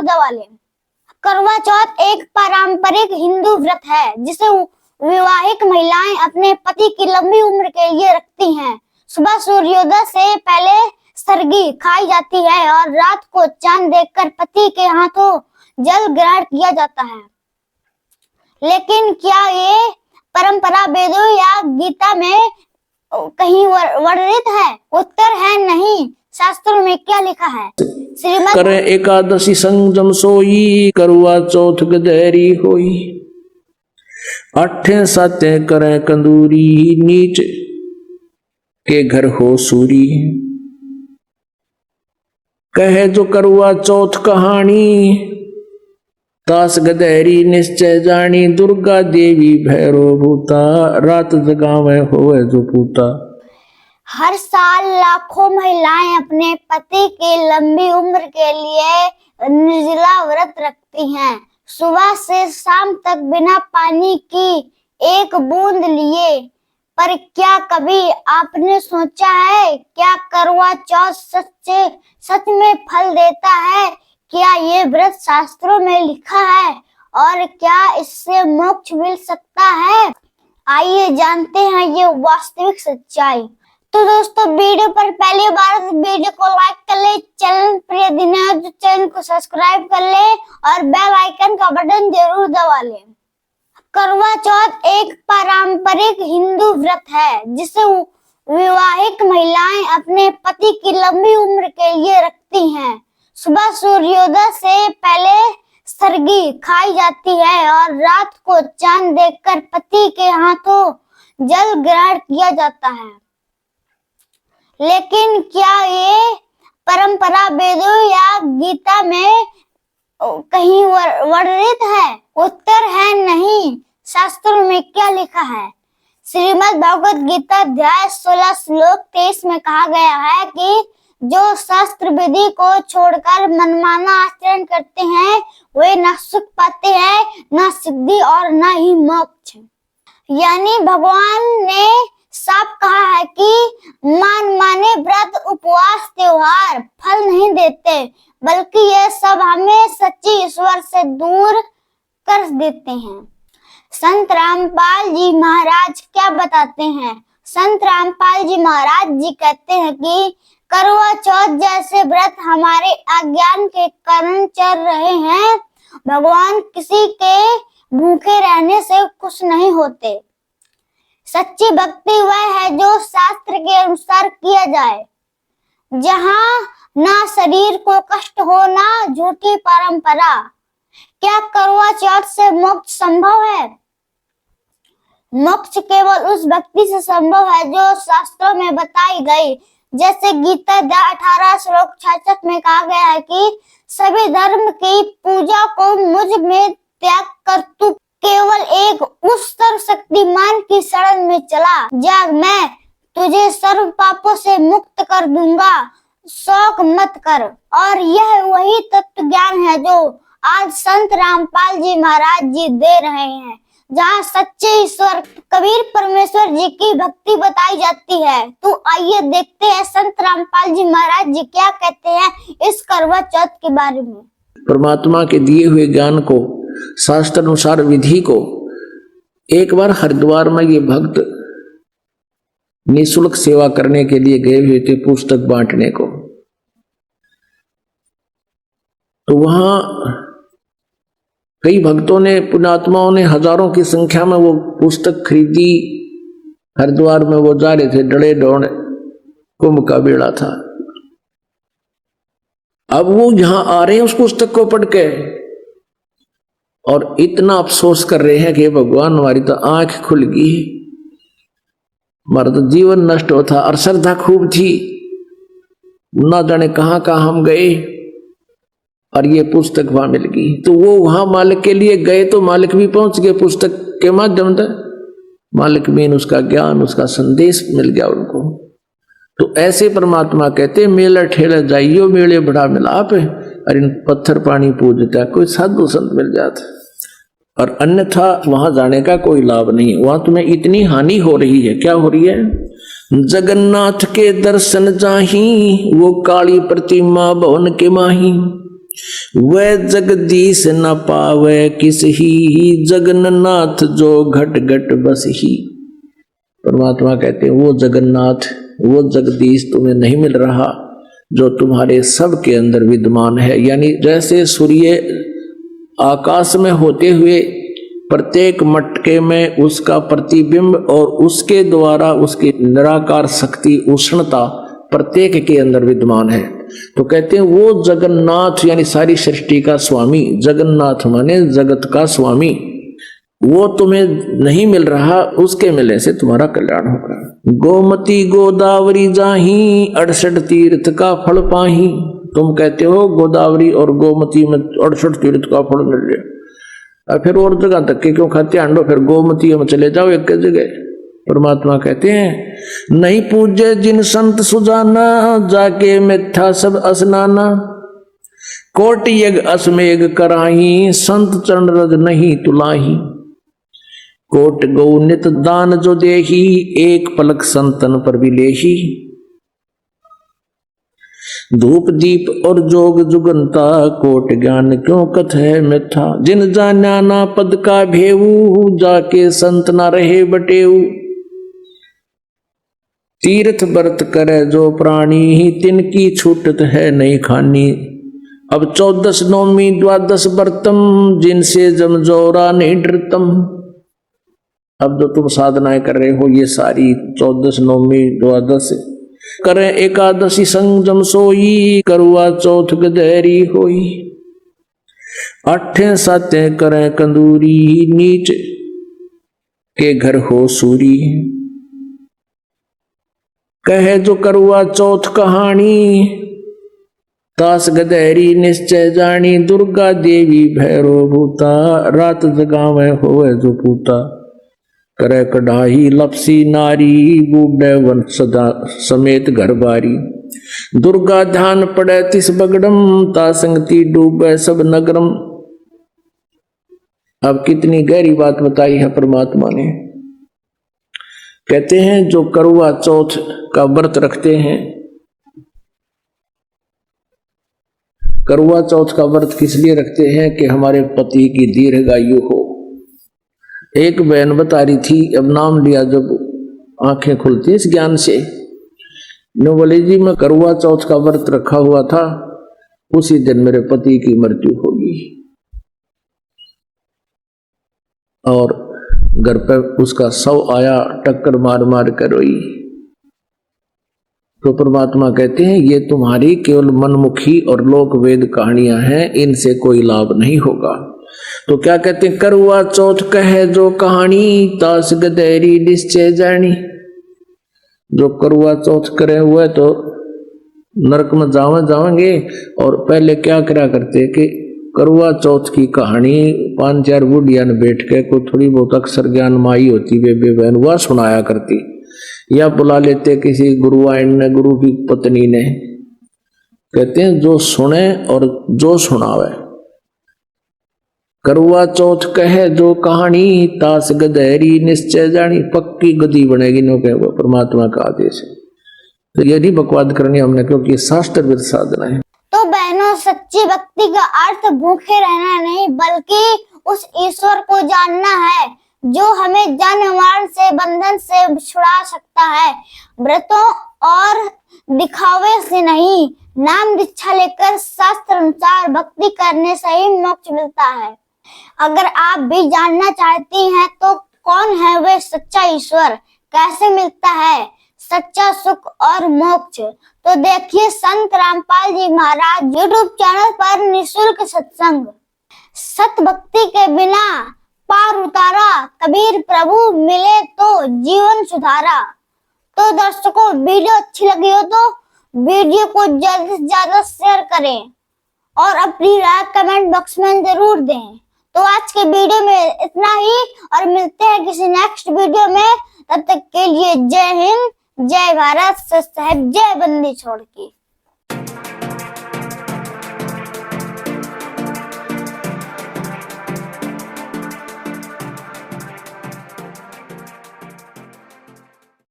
दबा लें। करवा चौथ एक पारंपरिक हिंदू व्रत है जिसे विवाहित महिलाएं अपने पति की लंबी उम्र के लिए रखती हैं। सुबह सूर्योदय से पहले सरगी खाई जाती है और रात को चांद देखकर पति के हाथों जल ग्रहण किया जाता है। लेकिन क्या ये परंपरा वेदों या गीता में कहीं वर्णित है? उत्तर है नहीं। शास्त्रों में क्या लिखा है? श्रीमद् करे एकादशी संजम सोई, करवा चौथ गदेरी होई। आठे साते करे कंदूरी, नीच के घर हो सूरी। कहे जो करवा चौथ कहानी, तास गदेरी निश्चय जानी। दुर्गा देवी भैरो भूता, रात जगावे होवे जो पूता। हर साल लाखों महिलाएं अपने पति की लंबी उम्र के लिए निर्जला व्रत रखती हैं। सुबह से शाम तक बिना पानी की एक बूंद लिए। पर क्या कभी आपने सोचा है क्या करवा चौथ सच में फल देता है? क्या ये व्रत शास्त्रों में लिखा है और क्या इससे मोक्ष मिल सकता है? आइए जानते हैं ये वास्तविक सच्चाई। तो दोस्तों, वीडियो पर पहली बार वीडियो को लाइक कर ले, चैनल प्रिय दिनों तो चैनल को सब्सक्राइब कर ले और बेल आइकन का बटन जरूर दबा ले। करवा चौथ एक पारंपरिक हिंदू व्रत है जिसे विवाहित महिलाएं अपने पति की लंबी उम्र के लिए रखती हैं। सुबह सूर्योदय से पहले सरगी खाई जाती है और रात को चांद देखकर पति के हाथों जल ग्रहण किया जाता है। लेकिन क्या ये परंपरा वेदों या गीता में कहीं वर्णित है? उत्तर है नहीं। शास्त्रों में क्या लिखा है? श्रीमद् भगवत गीता अध्याय 16 श्लोक 23 में कहा गया है कि जो शास्त्र विधि को छोड़कर मनमाना आचरण करते हैं वे न सुख पाते हैं, न सिद्धि और न ही मोक्ष। यानी भगवान ने साफ कहा है कि माने व्रत उपवास त्योहार फल नहीं देते, बल्कि ये सब हमें सच्ची ईश्वर से दूर कर देते हैं। संत रामपाल जी महाराज क्या बताते हैं? संत रामपाल जी महाराज जी कहते हैं कि करवा चौथ जैसे व्रत हमारे अज्ञान के कारण चल रहे हैं। भगवान किसी के भूखे रहने से खुश नहीं होते। सच्ची भक्ति वह है जो शास्त्र के अनुसार किया जाए, जहाँ ना शरीर को कष्ट हो ना झूठी परंपरा। क्या करवा चौथ से मोक्ष संभव है? मोक्ष केवल उस भक्ति से संभव है जो शास्त्रों में बताई गई। जैसे गीता 18 श्लोक 66 में कहा गया है कि सभी धर्म की पूजा को मुझ में त्याग कर तू केवल एक उस सर्वशक्तिमान की शरण में चला जा, मैं तुझे सर्व पापों से मुक्त कर दूंगा, शौक मत कर। और यह वही तत्व ज्ञान है जो आज संत रामपाल जी महाराज जी दे रहे हैं, जहाँ सच्चे ईश्वर कबीर परमेश्वर जी की भक्ति बताई जाती है। तो आइए देखते हैं संत रामपाल जी महाराज जी क्या कहते हैं इस करवा चौथ के बारे में। परमात्मा के दिए हुए ज्ञान को, शास्त्र अनुसार विधि को, एक बार हरिद्वार में ये भक्त निःशुल्क सेवा करने के लिए गए हुए थे, पुस्तक बांटने को। तो वहां कई भक्तों ने, पुण्यात्माओं ने हजारों की संख्या में वो पुस्तक खरीदी। हरिद्वार में वो जा रहे थे, डड़े डोण कुंभ का बेड़ा था। अब वो यहां आ रहे हैं उस पुस्तक को पढ़ के और इतना अफसोस कर रहे हैं कि भगवान हमारी तो आंख खुल गई, हमारा तो जीवन नष्ट होता और श्रद्धा खूब थी, ना जाने कहां कहां हम गए और ये पुस्तक वहां मिल गई। तो वो वहां मालिक के लिए गए तो मालिक भी पहुंच गए पुस्तक के माध्यम से। मालिक में उसका ज्ञान, उसका संदेश मिल गया उनको। तो ऐसे परमात्मा कहते मेला ठेला जाइयो मेले बड़ा मिलाप है, और इन पत्थर पानी पूजता कोई साधु संत मिल जाता, और अन्यथा वहां जाने का कोई लाभ नहीं। वहां तुम्हें इतनी हानि हो रही है। क्या हो रही है? जगन्नाथ के दर्शन जाही, वो काली प्रतिमा भवन के माही। वह जगदीश न पावे किस ही, जगन्नाथ जो घट घट बस ही। परमात्मा कहते हैं वो जगन्नाथ, वो जगदीश तुम्हें नहीं मिल रहा जो तुम्हारे सब के अंदर विद्यमान है। यानी जैसे सूर्य आकाश में होते हुए प्रत्येक मटके में उसका प्रतिबिंब और उसके द्वारा उसकी निराकार शक्ति उष्णता प्रत्येक के अंदर विद्यमान है, तो कहते हैं वो जगन्नाथ यानी सारी सृष्टि का स्वामी, जगन्नाथ माने जगत का स्वामी, वो तुम्हें नहीं मिल रहा, उसके मिलने से तुम्हारा कल्याण होगा। गोमती गोदावरी जाही 68 तीर्थ का फल पाही। तुम कहते हो गोदावरी और गोमती में 68 तीर्थ का फल मिल रहा, और फिर और जगह तक के क्यों खाते आंडो, फिर गोमती में चले जाओ एक जगह। परमात्मा कहते हैं नहीं पूजे जिन संत सुजाना, जाके मिथ्या सब असनाना। कोट यज्ञ असमेघ कराही, संत चरण रज नहीं तुलाही। कोट गौ नित दान जो देही, एक पलक संतन पर विलेही। धूप दीप और जोग जुगंता, कोट ज्ञान क्यों कथ है मिथ्या। जिन जाना ना पद का भेऊ, जाके संत ना रहे बटेऊ। तीर्थ व्रत करे जो प्राणी, तिनकी छूटत है नहीं खानी। अब 14 नौमी 12 व्रतम, जिनसे जमजोरा नहीं डरतम। अब जो तुम साधनाएं कर रहे हो ये सारी 14 नौमी 12 करें एकादशी संजम सोई, करुआ चौथ गदेरी होई। 8 सातें करें कंदूरी, नीच के घर हो सूरी। कहे जो करुआ चौथ कहानी, तास गदेरी निश्चय जानी। दुर्गा देवी भैरो भूता, रात जगावे होवे जो पूता। करे कढ़ाई लपसी नारी, बूढ़े वन सदा समेत घर बारी। दुर्गा ध्यान पड़े तिस बगड़म, ता संगति डूबे सब नगरम। अब कितनी गहरी बात बताई है परमात्मा ने। कहते हैं जो करुआ चौथ का व्रत रखते हैं, करुआ चौथ का व्रत किस लिए रखते हैं कि हमारे पति की दीर्घायु हो। एक बहन बता रही थी, अब नाम लिया जब आंखें खुलती इस ज्ञान से, नो बोले जी मैं करुआ चौथ का व्रत रखा हुआ था, उसी दिन मेरे पति की मृत्यु होगी। और घर पर उसका शव आया, टक्कर मार मार कर रोई। तो परमात्मा कहते हैं ये तुम्हारी केवल मनमुखी और लोक वेद कहानियां हैं, इनसे कोई लाभ नहीं होगा। तो क्या कहते हैं, करुआ चौथ कहे जो कहानी, तास गदेरी निश्चय जानी। जो करुआ चौथ करे हुए तो नरक में जावेंगे। और पहले क्या करा करते कि करुआ चौथ की कहानी 5-4 बुढ़िया ने बैठ के कोई थोड़ी बहुत अक्षर ज्ञान माई होती बेबे बहन वह सुनाया करती, या बुला लेते किसी गुरुआइन ने, गुरु की पत्नी ने। कहते हैं जो सुने और जो सुनावे। करुआ चौथ कहे जो कहानी, तास गदेरी निश्चय जानी। पक्की गदी बनेगी नो कहे वो परमात्मा का आदेश है। तो ये नहीं बकवाद करनी हमने, क्योंकि शास्त्र विद साधना है। तो बहनों सच्ची भक्ति का अर्थ भूखे रहना नहीं, बल्कि उस ईश्वर को जानना है जो हमें जन्म मरण से बंधन से छुड़ा सकता है। व्रतों और दिखावे से नहीं, नाम दीक्षा लेकर शास्त्र अनुसार भक्ति करने से ही मोक्ष मिलता है। अगर आप भी जानना चाहती हैं तो कौन है वे सच्चा ईश्वर, कैसे मिलता है सच्चा सुख और मोक्ष, तो देखिए संत रामपाल जी महाराज यूट्यूब चैनल पर निःशुल्क सत्संग। सत भक्ति के बिना पार उतारा, कबीर प्रभु मिले तो जीवन सुधारा। तो दर्शकों वीडियो अच्छी लगी हो तो वीडियो को ज्यादा से ज्यादा शेयर करें और अपनी राय कमेंट बॉक्स में जरूर दें। तो आज के वीडियो में इतना ही, और मिलते हैं किसी नेक्स्ट वीडियो में। तब तक के लिए जय हिंद, जय भारत, जय बंदी छोड़ की।